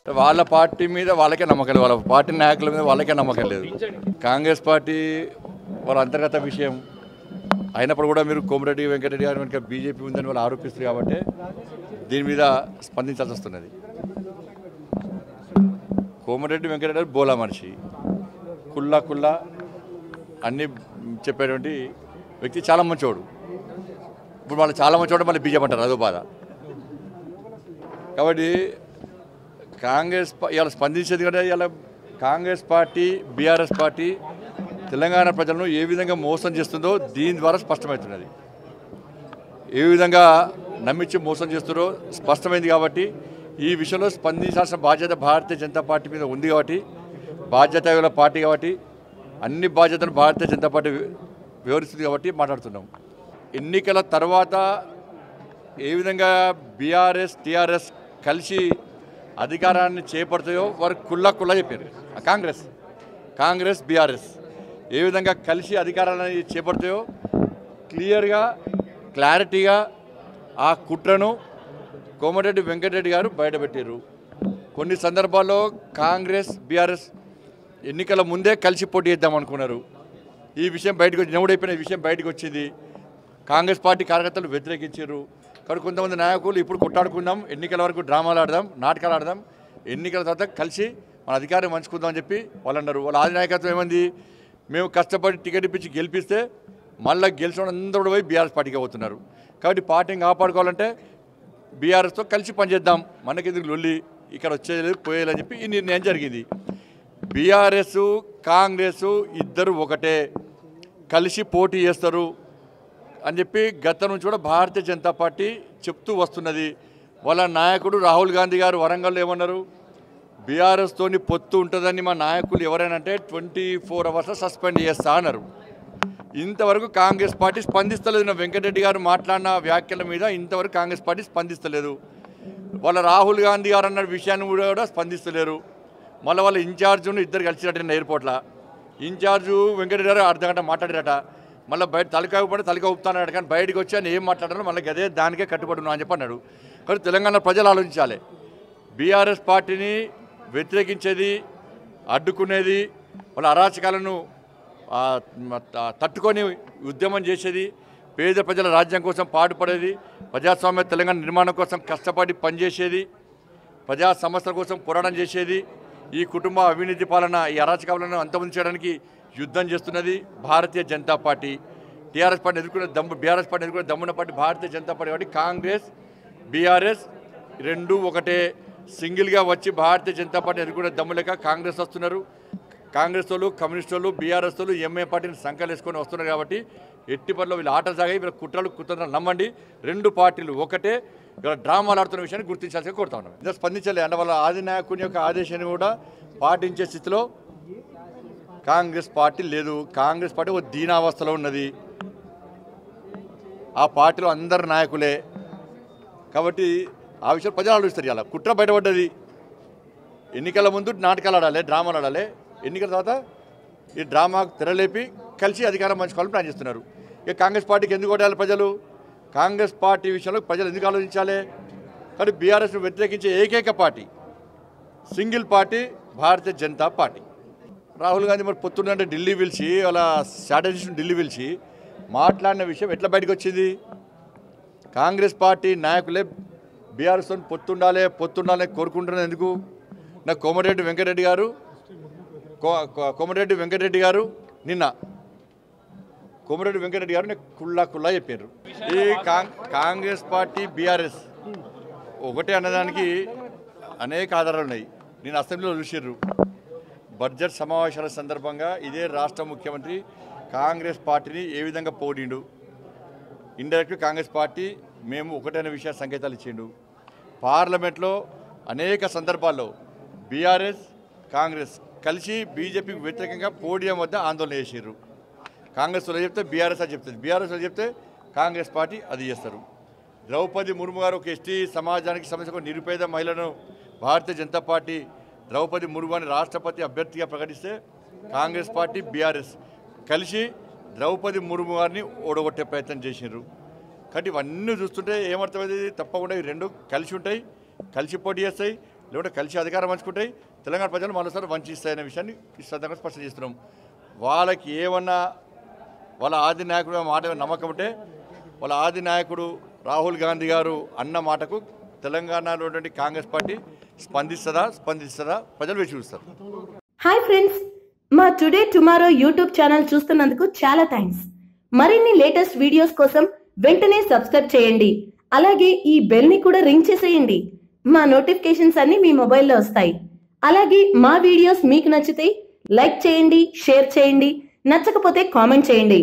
వాళ్ళ పార్టీ మీద వాళ్ళకే నమ్మకం లేదు, వాళ్ళ పార్టీ నాయకుల మీద వాళ్ళకే నమ్మకం లేదు. కాంగ్రెస్ పార్టీ వాళ్ళ అంతర్గత విషయం అయినప్పుడు కూడా మీరు కోమరెడ్డి వెంకటరెడ్డి గారి వెనుక బీజేపీ ఉందని వాళ్ళు ఆరోపిస్తారు కాబట్టి దీని మీద స్పందించాల్సి వస్తున్నది. కోమరెడ్డి వెంకటరెడ్డి గారు బోలా మనిషి, కుల్లా అన్నీ చెప్పేటువంటి వ్యక్తి, చాలా మంచోడు. ఇప్పుడు వాళ్ళు చాలా మంచోడు, మళ్ళీ బీజేపీ అంటారు, అదో బాధ. కాబట్టి కాంగ్రెస్ ఇవాళ స్పందించేది కూడా ఇవాళ Congress party BRS party Telangana ప్రజలను ఏ విధంగా మోసం చేస్తుందో దీని ద్వారా స్పష్టమవుతున్నది. ఏ విధంగా నమ్మించి మోసం చేస్తుందో స్పష్టమైంది. కాబట్టి ఈ విషయంలో స్పందించాల్సిన బాధ్యత భారతీయ జనతా పార్టీ మీద ఉంది. కాబట్టి బాధ్యత పార్టీ కాబట్టి అన్ని బాధ్యతలు భారతీయ జనతా పార్టీ వివరిస్తుంది కాబట్టి మాట్లాడుతున్నాం. ఎన్నికల తర్వాత ఏ విధంగా బీఆర్ఎస్ టీఆర్ఎస్ కలిసి అధికారాన్ని చేపడతాయో వారు కుల్లా చెప్పారు. కాంగ్రెస్ బీఆర్ఎస్ ఏ విధంగా కలిసి అధికారాన్ని చేపడతాయో క్లారిటీగా ఆ కుట్రను కోమటిరెడ్డి వెంకటరెడ్డి గారు బయటపెట్టారు. కొన్ని సందర్భాల్లో కాంగ్రెస్ బీఆర్ఎస్ ఎన్నికల ముందే కలిసి పోటీ చేద్దాం అనుకున్నారు. ఈ విషయం బయటకు వచ్చి నవ్వుడైపోయిన విషయం బయటకు వచ్చింది. కాంగ్రెస్ పార్టీ కార్యకర్తలు వ్యతిరేకించారు. కానీ కొంతమంది నాయకులు ఇప్పుడు కొట్టాడుకుందాం, ఎన్నికల వరకు డ్రామాలు ఆడదాం, నాటకాలు ఆడదాం, ఎన్నికల తర్వాత కలిసి మన అధికారం పంచుకుందాం అని చెప్పి వాళ్ళు అన్నారు. వాళ్ళ ఆది నాయకత్వం ఏమంది, మేము కష్టపడి టికెట్ ఇప్పించి గెలిపిస్తే మళ్ళీ గెలిచిన అందరూ పోయి బీఆర్ఎస్ పార్టీకి పోతున్నారు. కాబట్టి పార్టీని కాపాడుకోవాలంటే బీఆర్ఎస్తో కలిసి పనిచేద్దాం, మనకెందుకు లొల్లి, ఇక్కడ వచ్చేది పోయేయాలని చెప్పి ఈ నిర్ణయం జరిగింది. బీఆర్ఎస్ కాంగ్రెస్ ఇద్దరు ఒకటే, కలిసి పోటీ చేస్తారు అని చెప్పి గత నుంచి కూడా భారతీయ జనతా పార్టీ చెప్తూ వస్తున్నది. వాళ్ళ నాయకుడు రాహుల్ గాంధీ గారు వరంగల్లో ఏమన్నారు, బీఆర్ఎస్తోని పొత్తు ఉంటుందని మా నాయకులు ఎవరైనా అంటే 24 hours సస్పెండ్ చేస్తా అన్నారు. ఇంతవరకు కాంగ్రెస్ పార్టీ స్పందిస్తలేదు. వెంకటరెడ్డి గారు మాట్లాడిన వ్యాఖ్యల మీద ఇంతవరకు కాంగ్రెస్ పార్టీ స్పందిస్తలేదు. వాళ్ళ రాహుల్ గాంధీ గారు అన్న విషయాన్ని కూడా స్పందిస్తలేరు. మళ్ళీ వాళ్ళ ఇన్ఛార్జును ఇద్దరు కలిసినట్టు ఎయిర్పోర్ట్లో ఇన్ఛార్జు వెంకటరెడ్డి గారు అర్ధగంట మాట్లాడారట. మళ్ళీ బయట తలకాయ ఊపుతానన్నాడు. కానీ బయటకు వచ్చి ఆయన ఏం మాట్లాడారో మళ్ళీ అదే దానికే కట్టుబడి ఉన్నా అని చెప్పి అన్నాడు. కానీ తెలంగాణ ప్రజలు ఆలోచించాలి. బీఆర్ఎస్ పార్టీని వ్యతిరేకించేది, అడ్డుకునేది, వాళ్ళ అరాచకాలను తట్టుకొని ఉద్యమం చేసేది, పేద ప్రజల రాజ్యం కోసం పాటుపడేది, ప్రజాస్వామ్య తెలంగాణ నిర్మాణం కోసం కష్టపడి పనిచేసేది, ప్రజా సమస్యల కోసం పోరాటం చేసేది, ఈ కుటుంబ అవినీతి పాలన ఈ అరాచకాలను అంతమొందించడానికి యుద్ధం చేస్తున్నది Bharatiya Janata party. BRS party ఎదుర్కొనే దమ్మున్న పార్టీ భారతీయ జనతా పార్టీ. కాబట్టి కాంగ్రెస్ బీఆర్ఎస్ రెండు ఒకటే, సింగిల్గా వచ్చి భారతీయ జనతా పార్టీ ఎదుర్కొనే దమ్ము లేక కాంగ్రెస్ వస్తున్నారు. కాంగ్రెస్ వాళ్ళు, కమ్యూనిస్ట్ వాళ్ళు, బీఆర్ఎస్ వాళ్ళు ఎంఏ పార్టీని సంకలేసుకొని వస్తున్నారు. కాబట్టి ఎట్టి పనిలో వీళ్ళు ఆట సాగాయి, వీళ్ళ కుట్రలు నమ్మండి. రెండు పార్టీలు ఒకటే, ఇలా డ్రామాలు ఆడుతున్న విషయాన్ని గుర్తించాల్సి కోరుతా ఉన్నాం. ఇదే స్పందించలే అంటే వాళ్ళ ఆదినాయకుని యొక్క ఆదేశాన్ని కూడా పాటించే స్థితిలో కాంగ్రెస్ పార్టీ లేదు. కాంగ్రెస్ పార్టీ ఒక దీనావస్థలో ఉన్నది. ఆ పార్టీలో అందరు నాయకులే. కాబట్టి ఆ విషయం ప్రజలు ఆలోచిస్తారు. ఇలా కుట్ర బయటపడ్డది. ఎన్నికల ముందు నాటకాలు ఆడాలి, డ్రామాలు ఆడాలి. ఎన్నికల తర్వాత ఈ డ్రామాకు తెరలేపి కలిసి అధికారం పంచుకోవాలని ప్లాన్ చేస్తున్నారు. ఇక కాంగ్రెస్ పార్టీకి ఎందుకు ఓడాలి ప్రజలు? కాంగ్రెస్ పార్టీ విషయంలో ప్రజలు ఎందుకు ఆలోచించాలి? కానీ బీఆర్ఎస్ను వ్యతిరేకించే ఏకైక party, single party Bharatiya Janata party. Rahul Gandhi మరి పొత్తుండంటే ఢిల్లీ పిలిచి వాళ్ళ స్ట్రాటజిస్ట్ని ఢిల్లీ పిలిచి మాట్లాడిన విషయం ఎట్లా బయటకు వచ్చింది? కాంగ్రెస్ పార్టీ నాయకులే బీఆర్ఎస్తో పొత్తుండాలని కోరుకుంటున్నది ఎందుకు? నాకు కోమటిరెడ్డి వెంకటరెడ్డి గారు నిన్న కోమటిరెడ్డి వెంకటరెడ్డి గారు నాకు కుల్లా చెప్పారు. ఈ కాంగ్రెస్ పార్టీ బీఆర్ఎస్ ఒకటే అన్నదానికి అనేక ఆధారాలు ఉన్నాయి. నేను అసెంబ్లీలో చూసిర్రు. బడ్జెట్ సమావేశాల సందర్భంగా ఇదే రాష్ట్ర ముఖ్యమంత్రి కాంగ్రెస్ పార్టీని ఏ విధంగా పోడిండు. ఇండైరెక్ట్ కాంగ్రెస్ పార్టీ మేము ఒకటైన విషయ సంకేతాలు ఇచ్చిండు. పార్లమెంట్లో అనేక సందర్భాల్లో బీఆర్ఎస్ కాంగ్రెస్ కలిసి బీజేపీకి వ్యతిరేకంగా పోడియం వద్ద ఆందోళన చేసారు. కాంగ్రెస్ వాళ్ళు చెప్తే బీఆర్ఎస్ అది చెప్తుంది, బీఆర్ఎస్ వాళ్ళు చెప్తే కాంగ్రెస్ పార్టీ అది చేస్తారు. ద్రౌపది ముర్ము గారు ఒక ఎస్టీ సమాజానికి సమస్యకు నిరుపేద మహిళను భారతీయ జనతా పార్టీ ద్రౌపది ముర్ముని రాష్ట్రపతి అభ్యర్థిగా ప్రకటిస్తే కాంగ్రెస్ పార్టీ బీఆర్ఎస్ కలిసి ద్రౌపది ముర్ము గారిని ఓడగొట్టే ప్రయత్నం చేసినారు. కాబట్టి ఇవన్నీ చూస్తుంటే ఏమర్థమైంది? తప్పకుండా ఈ రెండు కలిసి ఉంటాయి, కలిసి పోటీ చేస్తాయి. లేకుంటే కలిసి అధికారం పంచుకుంటాయి, తెలంగాణ ప్రజలు మరోసారి వంచిస్తాయనే విషయాన్ని ఈ సందర్భంగా స్పష్టం చేస్తున్నాం. వాళ్ళకి ఏమన్నా వాళ్ళ ఆది నాయకుడు మాట నమ్మకం ఉంటే వాళ్ళ ఆది నాయకుడు రాహుల్ గాంధీ గారు అన్న మాటకు తెలంగాణలో కాంగ్రెస్ పార్టీ స్పందిస్తుందా ప్రజలు వేచి చూస్తారు. హాయ్ ఫ్రెండ్స్, మా టుడే టుమారో యూట్యూబ్ ఛానల్ చూస్తున్నందుకు చాలా థ్యాంక్స్. మరిన్ని లేటెస్ట్ వీడియోస్ కోసం వెంటనే సబ్స్క్రైబ్ చేయండి. అలాగే ఈ బెల్ ని కూడా రింగ్ చేసేయండి. మా నోటిఫికేషన్స్ అన్ని మీ మొబైల్లో వస్తాయి. అలాగే మా వీడియోస్ మీకు నచ్చితే లైక్ చేయండి, షేర్ చేయండి, నచ్చకపోతే కామెంట్ చేయండి.